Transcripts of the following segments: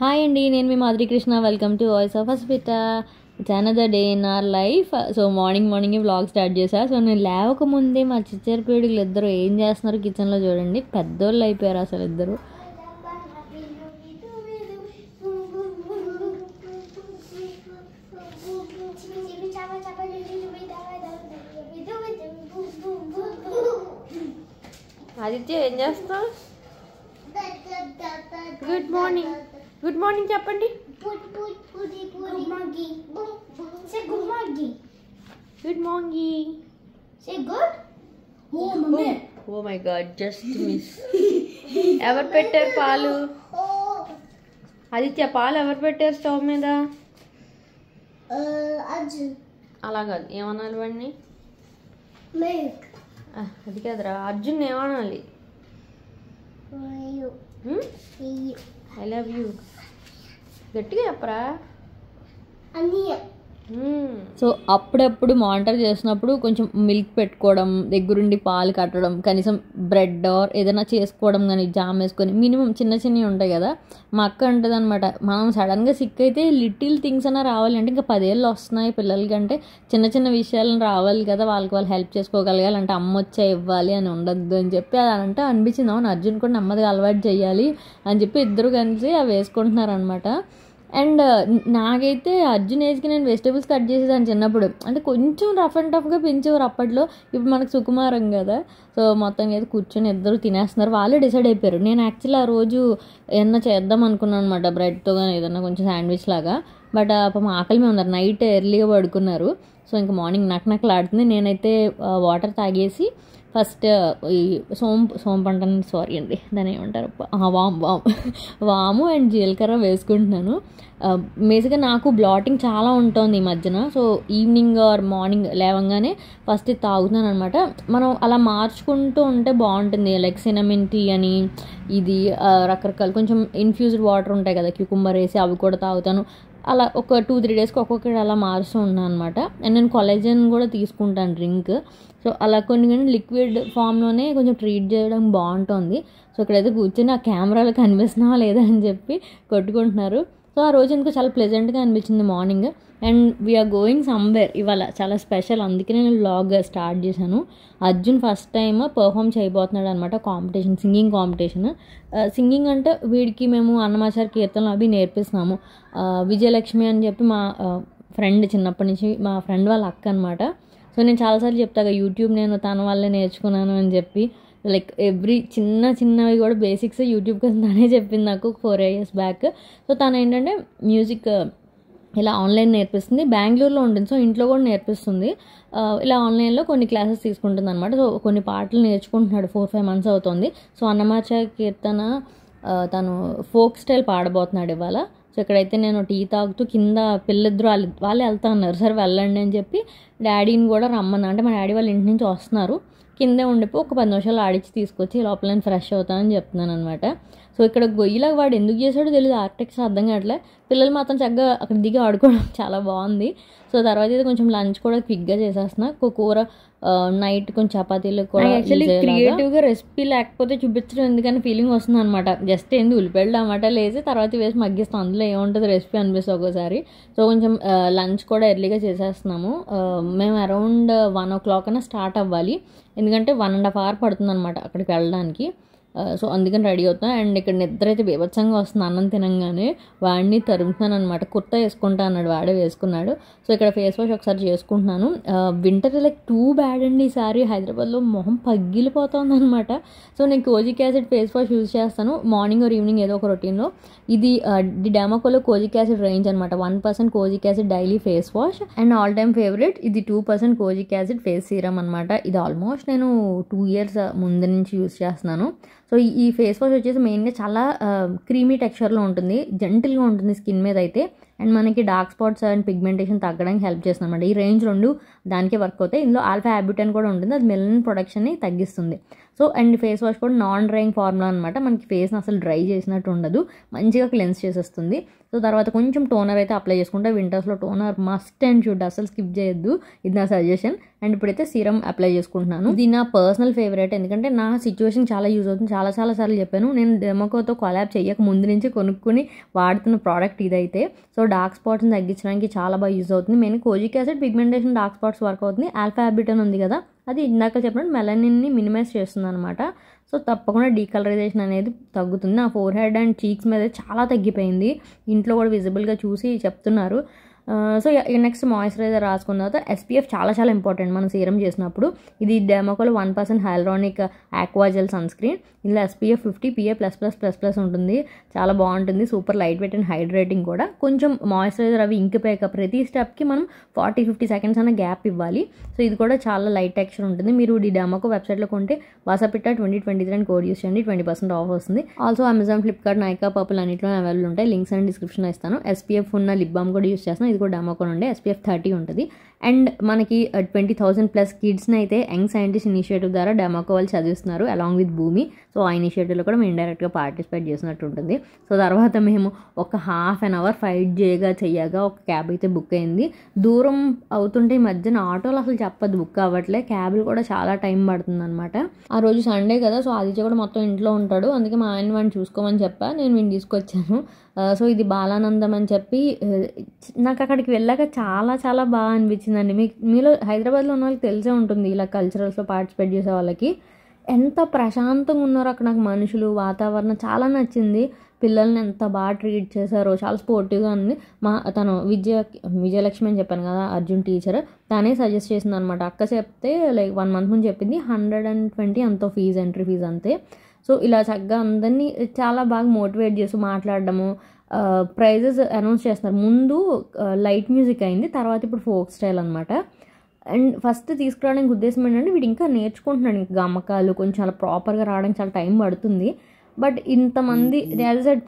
Hi అండి, నేను మీ Madhuri Krishna. Welcome to voice of hospita. It's another day in our life. So morning vlog start చేశా. So నేను లేవకముందే మా చిచ్చర పీడుగులు ఇద్దరు ఏం చేస్తున్నారు కిచెన్లో చూడండి. పెద్దోళ్ళు అయిపోయారు అసలు ఇద్దరు. ఆదిత్య ఏం చేస్తావు? Good morning. గుడ్ మార్నింగ్ చెప్పండి. Good morning. Oh my God, just miss. ఎవరు పెట్టారు పాలు? ఆదిత్య, పాలు ఎవరు పెట్టారు స్టవ్ మీద? అలా కాదు, ఏమనాలి వాడిని? అది కాదురా, అర్జున్ ఏమనాలి? ఐ లవ్ యూ గట్టిగా చెప్పరా. సో అప్పుడప్పుడు మానిటర్ చేసినప్పుడు కొంచెం మిల్క్ పెట్టుకోవడం, దగ్గరుండి పాలు కట్టడం, కనీసం బ్రెడ్ ఆర్ ఏదైనా చేసుకోవడం, కానీ జామ్ వేసుకొని మినిమం చిన్నవి ఉంటాయి కదా. మా అక్క అంటుంది అనమాట, మనం సడన్గా సిక్ అయితే లిటిల్ థింగ్స్ అన్నా రావాలి అంటే ఇంకా 10 ఏళ్ళు వస్తున్నాయి పిల్లలకి అంటే చిన్న విషయాలను రావాలి కదా, వాళ్ళు హెల్ప్ చేసుకోగలగాలి అంటే అమ్మ వచ్చే ఇవ్వాలి అని ఉండద్దు అని చెప్పి అది అంటే అనిపించింది. అవును, అర్జున్ కూడా నెమ్మదిగా అలవాటు చేయాలి అని చెప్పి ఇద్దరు కలిసి అవి వేసుకుంటున్నారు అనమాట. అండ్ నాకైతే అర్జున్ ఏజ్కి నేను వెజిటేబుల్స్ కట్ చేసేదాన్ని చిన్నప్పుడు, అంటే కొంచెం రఫ్ అండ్ టఫ్గా పెంచేవారు అప్పట్లో. ఇప్పుడు మనకు సుకుమారం కదా, సో మొత్తం అయితే కూర్చొని ఇద్దరు తినేస్తున్నారు. వాళ్ళే డిసైడ్ అయిపోయారు. నేను యాక్చువల్లీ ఆ రోజు ఏమన్నా చేద్దాం అనుకున్నాను అనమాట, బ్రెడ్తో కానీ ఏదన్నా కొంచెం శాండ్విచ్ లాగా. బట్ పాపం ఆకలి మీద ఉన్నారు, నైట్ ఎర్లీగా పడుకున్నారు. సో ఇంకా మార్నింగ్ నకనకలాడుతుంది. నేనైతే వాటర్ తాగేసి ఫస్ట్ ఈ సోంపు అంటాను, సారీ అండి, దాన్ని ఏమంటారు, వాము అండ్ జీలకర్ర వేసుకుంటున్నాను. బేసిక్గా నాకు బ్లాటింగ్ చాలా ఉంటుంది ఈ మధ్యన. సో ఈవినింగ్ ఆర్ మార్నింగ్ లేవగానే ఫస్ట్ ఇది తాగుతున్నాను అనమాట. మనం అలా మార్చుకుంటూ ఉంటే బాగుంటుంది. లైక్ సినమిన్ టీ అని, ఇది రకరకాల కొంచెం ఇన్ఫ్యూజ్డ్ వాటర్ ఉంటాయి కదా, క్యూకుంబర్ వేసి అవి కూడా తాగుతాను. అలా ఒక 2-3 డేస్కి ఒక్కొక్కటి అలా మారుస్తూ ఉన్నాను అనమాట. అండ్ నేను కొలాజన్ కూడా తీసుకుంటాను డ్రింక్. సో అలా కొన్ని లిక్విడ్ ఫామ్లోనే కొంచెం ట్రీట్ చేయడం బాగుంటుంది. సో ఇక్కడైతే కూర్చొని ఆ కెమెరాలో కనిపిస్తున్నావా లేదా అని చెప్పి కొట్టుకుంటున్నారు. సో ఆ రోజు ఎందుకు చాలా ప్లెజెంట్గా అనిపించింది morning. And we're going somewhere ఇవాళ, చాలా స్పెషల్, అందుకే నేను వ్లాగ్ స్టార్ట్ చేశాను. అర్జున్ ఫస్ట్ టైం పర్ఫామ్ చేయబోతున్నాడు అనమాట కాంపిటీషన్, సింగింగ్ కాంపిటీషన్. సింగింగ్ అంటే వీడికి మేము అన్నమాచార్య కీర్తనలు అవి నేర్పిస్తున్నాము. విజయలక్ష్మి అని చెప్పి మా ఫ్రెండ్, చిన్నప్పటి నుంచి మా ఫ్రెండ్ వాళ్ళ అక్క అనమాట. సో నేను చాలాసార్లు చెప్తాగా, యూట్యూబ్ నేను తన వల్లే నేర్చుకున్నాను అని చెప్పి. లైక్ ఎవ్రీ చిన్నవి కూడా బేసిక్స్ యూట్యూబ్ కోసం తనే చెప్పింది నాకు 4 years బ్యాక్. సో తను ఏంటంటే మ్యూజిక్ ఇలా ఆన్లైన్ నేర్పిస్తుంది, బెంగళూరులో ఉంటుంది. సో ఇంట్లో కూడా నేర్పిస్తుంది. ఇలా ఆన్లైన్లో కొన్ని క్లాసెస్ తీసుకుంటుంది అనమాట. సో కొన్ని పాటలు నేర్చుకుంటున్నాడు, 4-5 months అవుతుంది. సో అన్నమాచార్య కీర్తన తను ఫోక్ స్టైల్ పాడబోతున్నాడు ఇవాళ. సో ఇక్కడైతే నేను టీ తాగుతూ కింద పిల్లిద్దరు వాళ్ళే వెళ్తా ఉన్నారు. సరే వెళ్ళండి అని చెప్పి డాడీని కూడా రమ్మన్నా, అంటే మా డాడీ వాళ్ళ ఇంటి నుంచి వస్తున్నారు, కిందే ఉండిపో ఒక 10 నిమిషాలు ఆడిచ్చి తీసుకొచ్చి లోపల నేను ఫ్రెష్ అవుతానని చెప్తున్నాను అనమాట. సో ఇక్కడ గొయ్యిలాగా వాడు ఎందుకు చేశాడో తెలియదు, ఆర్కిటెక్చర్ అర్థం కావట్లే. పిల్లలు మాత్రం చక్కగా అక్కడ దిగి ఆడుకోవడం చాలా బాగుంది. సో తర్వాత అయితే కొంచెం లంచ్ కూడా క్విక్గా చేసేస్తున్నా. కూర నైట్ కొంచెం చపాతీలు కూడా. యాక్చువల్లీ క్రియేటివ్గా రెసిపీ లేకపోతే చూపించడం ఎందుకని ఫీలింగ్ వస్తుంది అనమాట. జస్ట్ ఉల్లిపాయలు టమాటా వేసి తర్వాత వేసి మగ్గిస్తాం, అందులో ఏముంటుంది రెసిపీ అనిపిస్తుంది ఒక్కోసారి. సో కొంచెం లంచ్ కూడా ఎర్లీగా చేసేస్తున్నాము. మేము అరౌండ్ 1 o'clock స్టార్ట్ అవ్వాలి, ఎందుకంటే 1.5 hours పడుతుంది అనమాట అక్కడికి వెళ్ళడానికి. సో అందుకని రెడీ అవుతాను. అండ్ ఇక్కడ నిద్ర అయితే బీభత్సంగా వస్తుంది అన్నం తినంగానే. వాడిని తరుముతున్నాను అనమాట, కుర్తా వేసుకుంటా అన్నాడు, వాడే వేసుకున్నాడు. సో ఇక్కడ ఫేస్ వాష్ ఒకసారి చేసుకుంటున్నాను. వింటర్ లైక్ టూ బ్యాడ్ అండి ఈసారి. హైదరాబాద్లో మొహం పగిలిపోతుంది అనమాట. సో నేను kojic acid face wash use చేస్తాను మార్నింగ్ ఆర్ ఈవినింగ్ ఏదో ఒక రొటీన్లో. ఇది డెమాకోలో కోజిక్ యాసిడ్ రేంజ్ అనమాట. 1% kojic acid daily face wash. And all time favourite ఇది 2% కోజిక్ యాసిడ్ ఫేస్ సీరం అనమాట. ఇది ఆల్మోస్ట్ నేను 2 years ముందు నుంచి యూజ్ చేస్తున్నాను. సో ఈ ఫేస్ వాష్ వచ్చేసి మెయిన్గా చాలా క్రీమీ టెక్స్చర్లో ఉంటుంది, జెంటిల్గా ఉంటుంది స్కిన్ మీద అయితే. అండ్ మనకి డార్క్ స్పాట్స్ అండ్ పిగ్మెంటేషన్ తగ్గడానికి హెల్ప్ చేస్తుంది అనమాట. ఈ రేంజ్ 2 దానికే వర్క్ అవుతాయి. ఇందులో ఆల్ఫా హ్యాబిటన్ కూడా ఉంటుంది, అది మెలనిన్ ప్రొడక్షన్ని తగ్గిస్తుంది. సో అండ్ ఫేస్ వాష్ కూడా నాన్ డ్రైయింగ్ ఫార్ములా అనమాట, మనకి ఫేస్ని అసలు డ్రై చేసినట్టు ఉండదు, మంచిగా క్లెన్స్ చేసేస్తుంది. సో తర్వాత కొంచెం టోనర్ అయితే అప్లై చేసుకుంటే, వింటర్స్లో టోనర్ మస్ట్ అండ్ షుడ్, అసలు స్కిప్ చేయొద్దు, ఇది నా సజెషన్. అండ్ ఇప్పుడైతే సీరం అప్లై చేసుకుంటున్నాను. ఇది నా పర్సనల్ ఫేవరెట్, ఎందుకంటే నా సిచ్యువేషన్ చాలా యూజ్ అవుతుంది. చాలా సార్లు చెప్పాను, నేను డెమోకోతో కొలాబ్ చేయక ముందు నుంచి కొనుక్కుని వాడుతున్న ప్రోడక్ట్ ఇదైతే. సో డార్క్ స్పాట్స్ని తగ్గించడానికి చాలా బాగా యూజ్ అవుతుంది. Main kojic acid pigmentation dark spots work అవుతుంది. ఆల్ఫా హ్యాబిటన్ ఉంది కదా, అది ఇందాక చెప్పినట్టు మెలనిన్ని మినిమైజ్ చేస్తుంది అనమాట. సో తప్పకుండా డీకలరైజేషన్ అనేది తగ్గుతుంది. నా ఫోర్ హెడ్ అండ్ చీక్స్ మీద చాలా తగ్గిపోయింది, ఇంట్లో కూడా విజిబుల్గా చూసి చెప్తున్నారు. సో నెక్స్ట్ మాయిశ్చరైజర్ రాసుకున్న తర్వాత SPF చాలా ఇంపార్టెంట్ మనం సీరం చేసినప్పుడు. ఇది డెమోకోలో 1% హైలరానిక్ ఆక్వాజెల్ సన్ స్క్రీన్, ఇలా SPF 50 PA++++ ఉంటుంది, చాలా బాగుంటుంది, super light weight and hydrating కూడా. కొంచెం మాయిశ్చరైజర్ అవి ఇంకిపోయాక ప్రతి స్టెప్కి మనం 40-50 సెకండ్స్ అన్న గ్యాప్ ఇవ్వాలి. సో ఇది కూడా చాలా లైట్ టెక్స్చర్ ఉంటుంది. మీరు ఈ డెమోకో వెబ్సైట్లో కొంటే వాసపిట్టా 2023 అని కోడ్ యూస్ చేయండి, 20% ఆఫ్ వస్తుంది. Also Amazon, Flipkart, Nykaa, purple అన్నింటిలో అవైలబుల్ ఉంటాయి, లింక్స్ అని డిస్క్రిప్షన్లో ఇస్తాను. SPF ఉన్న లిప్ బామ్ కూడా యూస్ చేస్తాను, ఇది కూడా డెమోకో ఉండే SPF 30 ఉంటుంది. అండ్ మనకి 20,000+ కిడ్స్ని అయితే యంగ్ సైంటిస్ట్ ఇనిషియేటివ్ ద్వారా డెమోకో వాళ్ళు చదివిస్తున్నారు అలాంగ్ విత్ భూమి. సో ఆ ఇనిషియేటివ్లో కూడా మేము ఇండైరెక్ట్గా పార్టిసిపేట్ చేసినట్టు ఉంటుంది. సో తర్వాత మేము ఒక ½ an hour ఫైట్ చెయ్యగా ఒక క్యాబ్ అయితే బుక్ అయింది. దూరం అవుతుంటే ఈ మధ్యన ఆటోలు అసలు చెప్పదు బుక్ అవ్వట్లే, క్యాబ్లు కూడా చాలా టైం పడుతుంది అనమాట. ఆ రోజు సండే కదా, సో ఆదిత్య కూడా మొత్తం ఇంట్లో ఉంటాడు, అందుకే మా ఆయన వాడిని చూసుకోమని చెప్పా, నేను వీడిని తీసుకొచ్చాను. సో ఇది బాలానందం అని చెప్పి, నాకు అక్కడికి వెళ్ళాక చాలా బాగా అనిపించిందండి. మీలో హైదరాబాద్లో ఉన్న వాళ్ళకి తెలిసే ఉంటుంది, ఇలా కల్చరల్స్లో పార్టిసిపేట్ చేసే వాళ్ళకి ఎంత ప్రశాంతంగా ఉన్నారో అక్కడ. నాకు మనుషులు, వాతావరణం చాలా నచ్చింది. పిల్లల్ని ఎంత బాగా ట్రీట్ చేశారో, చాలా స్పోర్టివ్గా ఉంది. తను విజయలక్ష్మి అని చెప్పాను కదా, అర్జున్ టీచర్, తనే సజెస్ట్ చేసింది అనమాట. అక్క చెప్తే లైక్ 1 month ముందు చెప్పింది, 120 అంతో ఫీజు, ఎంట్రీ ఫీజు అంతే. సో ఇలా చక్కగా అందరినీ చాలా బాగా మోటివేట్ చేస్తూ మాట్లాడడము, ప్రైజెస్ అనౌన్స్ చేస్తున్నారు. ముందు లైట్ మ్యూజిక్ అయింది, తర్వాత ఇప్పుడు ఫోక్ స్టైల్ అనమాట. అండ్ ఫస్ట్ తీసుకురావడానికి ఉద్దేశం ఏంటంటే, వీడు ఇంకా నేర్చుకుంటున్నాడు, ఇంకా గమ్మకాలు కొంచెం చాలా ప్రాపర్గా రావడానికి చాలా టైం పడుతుంది. బట్ ఇంతమంది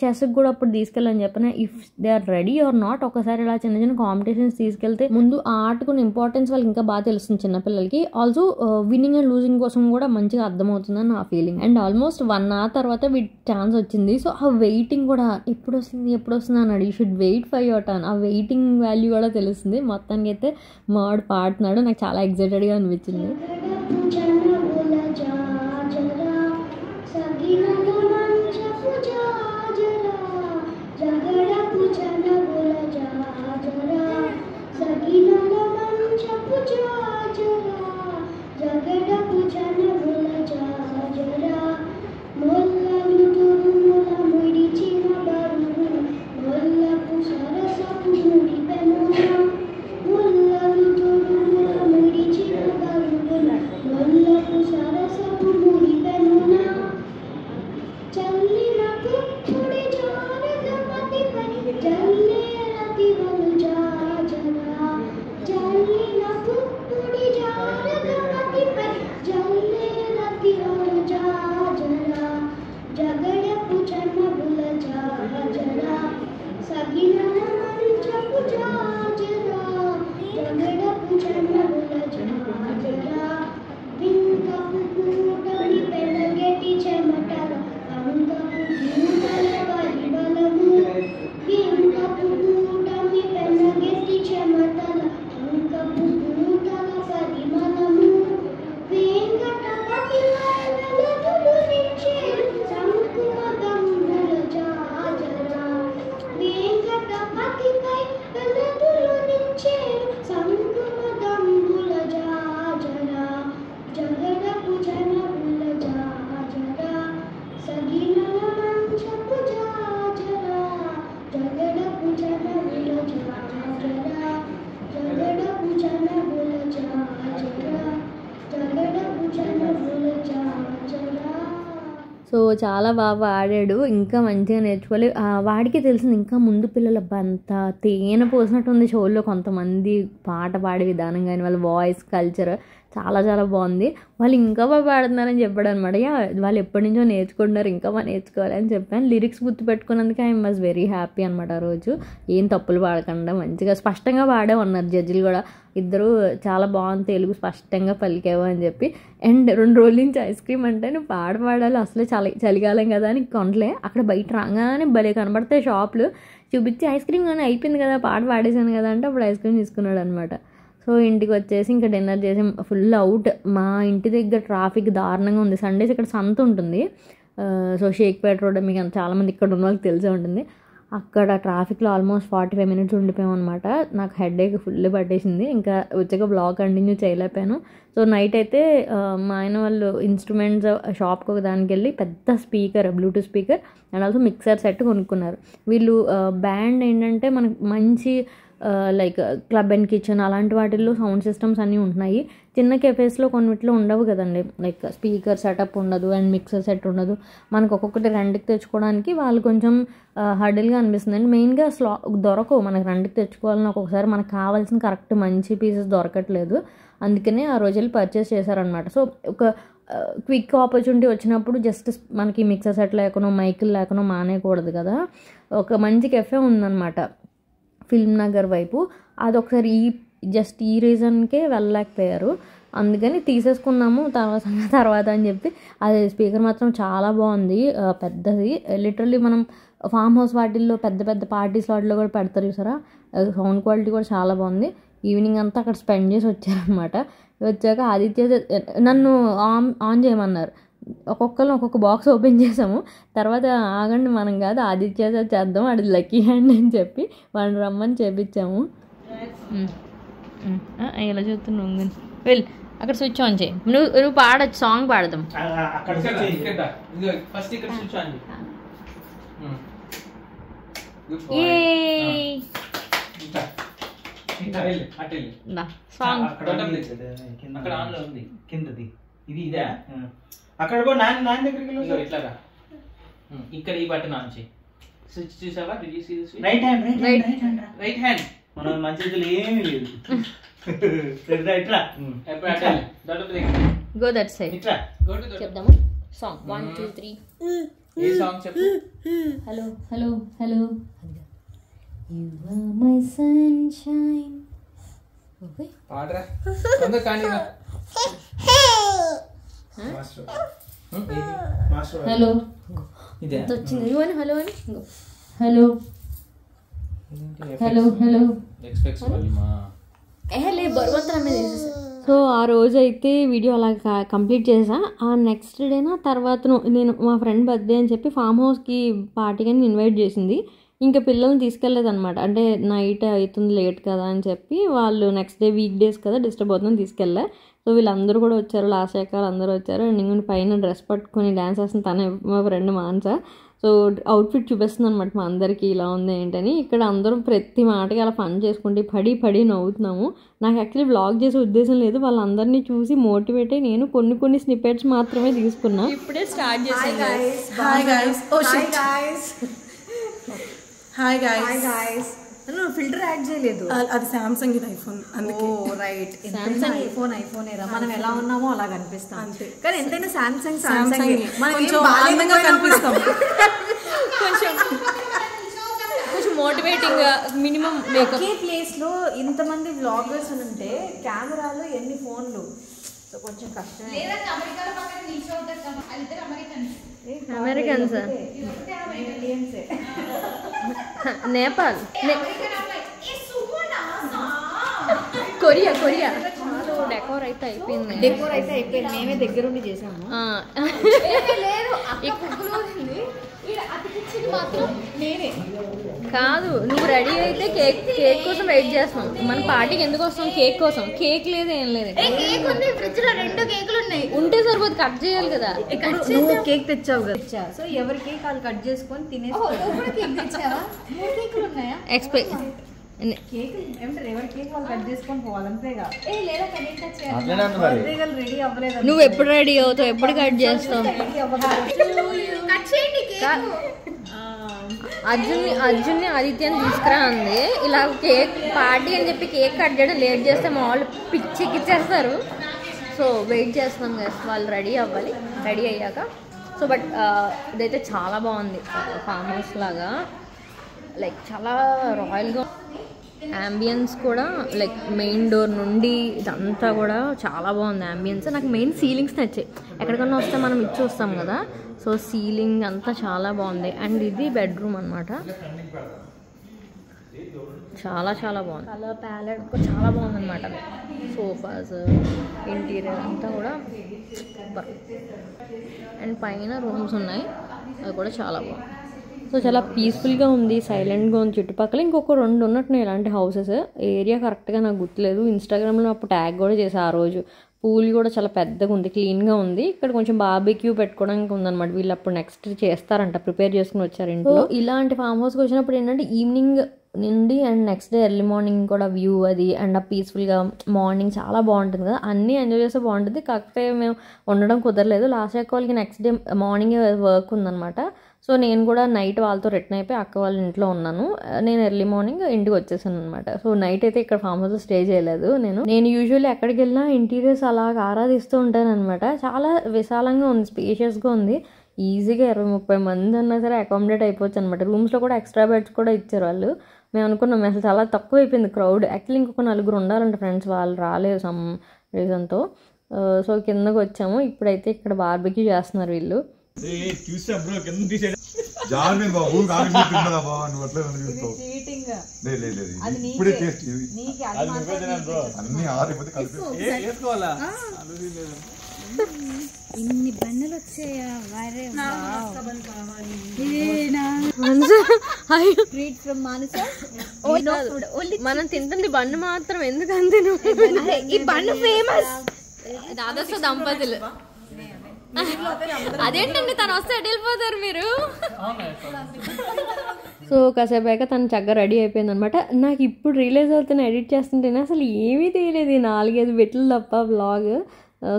చెస్కి కూడా అప్పుడు తీసుకెళ్ళని చెప్పిన, if they are ready or not, ఒకసారి ఇలా చిన్న కాంపిటీషన్స్ తీసుకెళ్తే ముందు ఆ ఆటకున్న ఇంపార్టెన్స్ వాళ్ళకి ఇంకా బాగా తెలుస్తుంది చిన్నపిల్లలకి. ఆల్సో విన్నింగ్ అండ్ లూజింగ్ కోసం కూడా మంచిగా అర్థమవుతుందని నా ఫీలింగ్. అండ్ ఆల్మోస్ట్ 1 hour తర్వాత వీటి ఛాన్స్ వచ్చింది. సో ఆ వెయిటింగ్ కూడా ఎప్పుడు వస్తుంది అన్నాడు, you should wait for your turn. ఆ వెయిటింగ్ వాల్యూ కూడా తెలుస్తుంది. మొత్తానికి అయితే మావాడు పాడుతున్నాడు, నాకు చాలా ఎక్సైటెడ్గా అనిపించింది. సో చాలా బాగా ఆడాడు, ఇంకా మంచిగా నేర్చుకోవాలి. వాడికి తెలిసింది ఇంకా ముందు పిల్లలు అంత తేనె పోసినట్టు ఉంది షోల్లో. కొంతమంది పాట పాడే విధానం కానీ వాళ్ళ వాయిస్ కల్చర్ చాలా చాలా బాగుంది. వాళ్ళు ఇంకా బాగా పాడుతున్నారని చెప్పాడు అనమాట. వాళ్ళు ఎప్పటి నుంచో నేర్చుకుంటున్నారు, ఇంకా బాగా నేర్చుకోవాలి అని చెప్పాను. లిరిక్స్ గుర్తుపెట్టుకున్నందుకు ఐ వాజ్ వెరీ హ్యాపీ అనమాట. ఆ రోజు ఏం తప్పులు పాడకుండా మంచిగా స్పష్టంగా పాడే ఉన్నారు జడ్జిలు కూడా. ఇద్దరు చాలా బాగుంది, తెలుగు స్పష్టంగా పలికావు అని చెప్పి. అండ్ 2 రోజుల నుంచి ఐస్ క్రీమ్ అంటే నువ్వు పాడాలి, అసలే చలికాలం కదా అని కొనలే. అక్కడ బయట రాగానే భలే కనబడతాయి షాపులు, చూపించి ఐస్ క్రీమ్ కానీ అయిపోయింది కదా పాడేసాను కదా అంటే అప్పుడు ఐస్ క్రీమ్ తీసుకున్నాడు అనమాట. సో ఇంటికి వచ్చేసి ఇంకా డిన్నర్ చేసి ఫుల్ అవుట్. మా ఇంటి దగ్గర ట్రాఫిక్ దారుణంగా ఉంది. సండేస్ ఇక్కడ సంత ఉంటుంది. సో షేక్పేట రోడ్ మీకు చాలామంది ఇక్కడ ఉన్న వాళ్ళకి తెలిసే ఉంటుంది. అక్కడ ట్రాఫిక్లో ఆల్మోస్ట్ 45 minutes ఉండిపోయాం అనమాట. నాకు హెడేక్ ఫుల్ పట్టేసింది. ఇంకా వచ్చాక బ్లాగ్ కంటిన్యూ చేయలేకపోయాను. సో నైట్ అయితే మా ఆయన వాళ్ళు ఇన్స్ట్రుమెంట్స్ షాప్కి ఒక దానికి వెళ్ళి పెద్ద speaker, Bluetooth speaker and also mixer set కొనుక్కున్నారు. వీళ్ళు బ్యాండ్ ఏంటంటే మనకు మంచి లైక్ క్లబ్ అండ్ కిచెన్ అలాంటి వాటిల్లో సౌండ్ సిస్టమ్స్ అన్నీ ఉంటున్నాయి. చిన్న కెఫేస్లో కొన్నిట్లో ఉండవు కదండి, లైక్ స్పీకర్ సెటప్ ఉండదు అండ్ మిక్సర్ సెట్ ఉండదు. మనకు ఒక్కొక్కటి రెండుకి తెచ్చుకోవడానికి వాళ్ళు కొంచెం హర్డిల్గా అనిపిస్తుంది. అండ్ మెయిన్గా దొరకవు మనకు రెండుకి తెచ్చుకోవాలని. ఒక్కొక్కసారి మనకు కావాల్సిన కరెక్ట్ మంచి పీసెస్ దొరకట్లేదు. అందుకనే ఆ రోజు వెళ్ళి పర్చేస్ చేశారనమాట. సో ఒక క్విక్ ఆపర్చునిటీ వచ్చినప్పుడు జస్ట్ మనకి మిక్సర్ సెట్ లేకనో మైకులు లేకనో మానేయకూడదు కదా. ఒక మంచి కెఫే ఉందన్నమాట ఫిల్మ్ నగర్ వైపు. అదొకసారి ఈ రీజన్కే వెళ్ళలేకపోయారు, అందుకని తీసేసుకున్నాము తర్వాత అని చెప్పి. అది స్పీకర్ మాత్రం చాలా బాగుంది, పెద్దది. లిటరల్లీ మనం ఫామ్ హౌస్ వాటిల్లో పెద్ద పెద్ద పార్టీస్ వాటిలో కూడా పెడతారు చూసారా, సౌండ్ క్వాలిటీ కూడా చాలా బాగుంది. ఈవినింగ్ అంతా అక్కడ స్పెండ్ చేసి వచ్చారనమాట. వచ్చాక ఆదిత్య నన్ను ఆన్ చేయమన్నారు. ఒక్కొక్క బాక్స్ ఓపెన్ చేసాము. తర్వాత ఆగండి మనం కాదు ఆదిత్య చేద్దాం, అది లక్కీ హ్యాండ్ అని చెప్పి వాడిని రమ్మని చేపించాము. ఎలా చూస్తున్నావు వెళ్ళి అక్కడ స్విచ్ ఆన్ చేయి. నువ్వు పాడచ్చు, సాంగ్ పాడదాం. అక్కడ నాన్న దగ్గరికి ఇట్లాగా ఇక్కడ ఈ బటన్ ఆన్ చేయి. స్విచ్ చూసావా? రైట్ హ్యాండ్ మన మంచి ఏమీ లేదు. Go that side. చెప్దాము సాంగ్ 1 2 3. ఏ సాంగ్ చెప్పు? Hello hello hello. You are my sunshine. Okay పాడరా కొంత కానిగా. హలో ఇదే వచ్చింది. ఇవని హలో అని హలో హలో హలో ఎక్స్పెక్ట్స్ వాలిమా లే బరువంతరం మీద వేసేసా. సో ఆ రోజు అయితే వీడియో అలా కంప్లీట్ చేసా. ఆ నెక్స్ట్ డేనా తర్వాత నేను మా ఫ్రెండ్ బర్త్డే అని చెప్పి ఫామ్ హౌస్కి పార్టీకి ఇన్వైట్ చేసింది. ఇంకా పిల్లల్ని తీసుకెళ్ళలేదన్నమాట. అంటే నైట్ అవుతుంది లేట్ కదా అని చెప్పి వాళ్ళు నెక్స్ట్ డే వీక్ డేస్ కదా డిస్టర్బ్ అవుతుందని తీసుకెళ్ళా. సో వీళ్ళందరూ కూడా వచ్చారు, లాస్ట్ ఏకాలు అందరూ వచ్చారు. అండ్ ఇంకొన్ని పైన డ్రెస్ పట్టుకొని డ్యాన్స్ వేస్తుంది తనే, మా ఫ్రెండ్ మాన్స. సో అవుట్ఫిట్ చూపిస్తుంది అనమాట మా అందరికీ ఇలా ఉంది ఏంటని. ఇక్కడ అందరం ప్రతి మాటకి అలా ఫన్ చేసుకుంటే పడి నవ్వుతున్నాము. నాకు యాక్చువల్లీ వ్లాగ్ చేసే ఉద్దేశం లేదు, వాళ్ళందరినీ చూసి మోటివేట్ అయ్యి నేను కొన్ని స్నిప్పెట్స్ మాత్రమే తీసుకున్నా. ఇప్పుడే స్టార్ట్ చేసాను. Hi guys. నువ్వు ఫిల్టర్ యాడ్ చేయలేదు. అది సామ్సంగ్ ఇది ఐఫోన్, అందుకే. రైట్, సామ్సంగ్ ఐఫోన్ ఏరా, మనం ఎలా ఉన్నామో అలా కనిపిస్తాం అంతే. కానీ ఎంతైనా సామ్సంగ్ మనం కొంచెం ఆనందంగా కనిపిస్తాం. కొంచెం మోటివేటింగ్ మినిమం ఒకే ప్లేస్ లో ఇంతమంది వ్లాగర్స్ ఉంటే కెమెరాలు ఎన్ని ఫోన్లు, సో కొంచెం కష్టమే. Americans, Nepal, Korea. డెకోర్ అయితే అయిపోయింది. మేమే దగ్గరుండి చేసాము. కాదు, నువ్వు రెడీ అయితే కేక్ కోసం వెయిట్ చేస్తాం. మన పార్టీకి ఎందుకు వస్తాం? కేక్ కోసం. కేక్ లేదు, ఏం లేదు. ఫ్రిడ్జ్ లో 2 కేకులు ఉన్నాయి, ఉంటే సరిపోదు, కట్ చేయాలి కదా. నువ్వు కేక్ తెచ్చావు కదా, సో ఎవరి కేక్ వాళ్ళు కట్ చేసుకొని తినేసి. నువ్వు ఎప్పుడు రెడీ అవుతావు? ఎప్పుడు కట్ చేస్తావు? అర్జున్ని ఆదిత్యని తీసుకురా అంది. ఇలా కేక్ పార్టీ అని చెప్పి కేక్ కట్ చేయడం లేట్ చేస్తే మా వాళ్ళు పిచ్చెక్కిచ్చేస్తారు. సో వెయిట్ చేస్తున్నాం గైస్, వాళ్ళు రెడీ అవ్వాలి. రెడీ అయ్యాక సో బట్ ఇదైతే చాలా బాగుంది, ఫామ్ హౌస్ లాగా, లైక్ చాలా రాయల్గా. యాంబియన్స్ కూడా లైక్ మెయిన్ డోర్ నుండి ఇదంతా కూడా చాలా బాగుంది యాంబియన్స్. నాకు మెయిన్ సీలింగ్స్ నచ్చాయి. ఎక్కడికన్నా వస్తే మనం ఇచ్చి వస్తాం కదా, సో సీలింగ్ అంతా చాలా బాగుంది. అండ్ ఇది బెడ్రూమ్ అనమాట, చాలా చాలా బాగుంది. కలర్ ప్యాలెట్ కూడా చాలా బాగుంది అనమాట. సోఫాస్, ఇంటీరియర్ అంతా కూడా సూపర్. అండ్ పైన రూమ్స్ ఉన్నాయి, అది కూడా చాలా బాగుంది. సో చాలా పీస్ఫుల్గా ఉంది, సైలెంట్గా ఉంది. చుట్టుపక్కల ఇంకొక 2 ఉన్నట్టున్నాయి ఇలాంటి హౌసెస్. ఏరియా కరెక్ట్గా నాకు గుర్తులేదు. ఇన్స్టాగ్రామ్లో అప్పుడు ట్యాగ్ కూడా చేసా ఆ రోజు. పూల్ కూడా చాలా పెద్దగా ఉంది, క్లీన్గా ఉంది. ఇక్కడ కొంచెం బార్బిక్యూ పెట్టుకోవడానికి ఉందన్నమాట. వీళ్ళు అప్పుడు నెక్స్ట్ చేస్తారంట, ప్రిపేర్ చేసుకుని వచ్చారు ఇంట్లో. ఇలాంటి ఫామ్ హౌస్కి వచ్చినప్పుడు ఏంటంటే ఈవినింగ్ నుండి and next day early morning కూడా వ్యూ అది అండ్ ఆ పీస్ఫుల్గా మార్నింగ్ చాలా బాగుంటుంది కదా, అన్నీ ఎంజాయ్ చేస్తే బాగుంటుంది. కాకపోతే మేము ఉండడం కుదరలేదు. లాస్ట్ వీక్ వాళ్ళకి నెక్స్ట్ డే మార్నింగ్ వర్క్ ఉందన్నమాట. సో నేను కూడా నైట్ వాళ్ళతో రిటర్న్ అయిపోయి అక్క వాళ్ళ ఇంట్లో ఉన్నాను. నేను ఎర్లీ మార్నింగ్ ఇంటికి వచ్చేసాను అనమాట. సో నైట్ అయితే ఇక్కడ ఫామ్ హౌస్ స్టే చేయలేదు. నేను యూజువల్లీ ఎక్కడికి వెళ్ళినా ఇంటీరియర్స్ అలాగ ఆరాధిస్తూ ఉంటాను అనమాట. చాలా విశాలంగా ఉంది, స్పేషియస్గా ఉంది. ఈజీగా 20-30 మంది అన్నా సరే అకామిడేట్ అయిపోవచ్చు అనమాట. రూమ్స్లో కూడా ఎక్స్ట్రా బెడ్స్ కూడా ఇచ్చారు వాళ్ళు. మేము అనుకున్నాం అసలు చాలా తక్కువ అయిపోయింది క్రౌడ్. యాక్చువల్లీ ఇంకొక 4 ఉండాలంట ఫ్రెండ్స్, వాళ్ళు రాలేదు సమ్ రీజన్తో. సో కిందకు వచ్చాము. ఇప్పుడైతే ఇక్కడ బార్బిక్యూ చేస్తున్నారు వీళ్ళు. ఇన్ని బండలు వచ్చాయా? మనం తింటుంది బండు మాత్రం, ఎందుకంటే ఈ బండు ఫేమస్ దాదాపు దంపతులు. అదేంటండి తను వస్తే ఎటు వెళ్ళిపోతారు మీరు? సో కాసేపు అయ్యాక తను చక్కగా రెడీ అయిపోయింది అనమాట. నాకు ఇప్పుడు రియలైజ్ అవుతున్నా ఎడిట్ చేస్తుంటేనే అసలు ఏమీ తెలియదు, 4-5 బిట్లు తప్ప బ్లాగ్.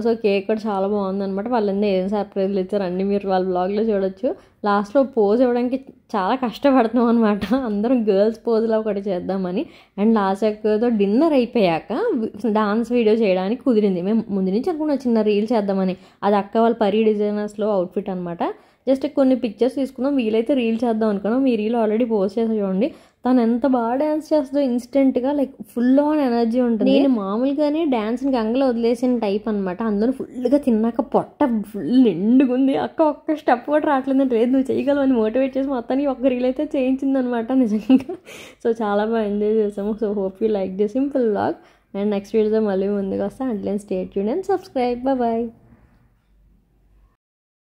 సో కేక్ కూడా చాలా బాగుంది అనమాట. వాళ్ళందరూ ఏం సర్ప్రైజ్లు ఇచ్చారు అన్నీ మీరు వాళ్ళ బ్లాగ్లో చూడొచ్చు. లాస్ట్లో పోజ్ ఇవ్వడానికి చాలా కష్టపడుతున్నాం అనమాట. అందరం గర్ల్స్ పోజ్లో ఒకటి చేద్దామని. అండ్ లాస్ట్తో డిన్నర్ అయిపోయాక డాన్స్ వీడియో చేయడానికి కుదిరింది. మేము ముందు నుంచి అనుకున్న చిన్న రీల్ చేద్దామని. అది అక్క వాళ్ళ పరీ డిజైనర్స్లో అవుట్ఫిట్ అనమాట. జస్ట్ కొన్ని పిక్చర్స్ తీసుకుందాం, వీలైతే రీల్ చేద్దాం అనుకున్నాం. మీ రీల్ ఆల్రెడీ పోస్ట్ చేసి చూడండి. తను ఎంత బాగా డ్యాన్స్ చేస్తుందో, ఇన్స్టెంట్గా లైక్ ఫుల్ ఆన్ ఎనర్జీ ఉంటుంది. నేను మామూలుగానే డ్యాన్స్ని గంగలో వదిలేసిన టైప్ అనమాట. అందరూ ఫుల్గా తిన్నాక పొట్ట ఫుల్ నిండుగుంది. అక్క ఒక్క స్టెప్ కూడా రావట్లేదంటే, లేదు నువ్వు చేయగలవు అని మోటివేట్ చేసి మొత్తానికి ఒక్క రీల్ అయితే చేయించింది అనమాట నిజంగా. సో చాలా బాగా ఎంజాయ్ చేసాము. So hope you like the simple vlog. And next వీడియోతో మళ్ళీ ముందుకు వస్తా. And stay tuned and subscribe. Bye.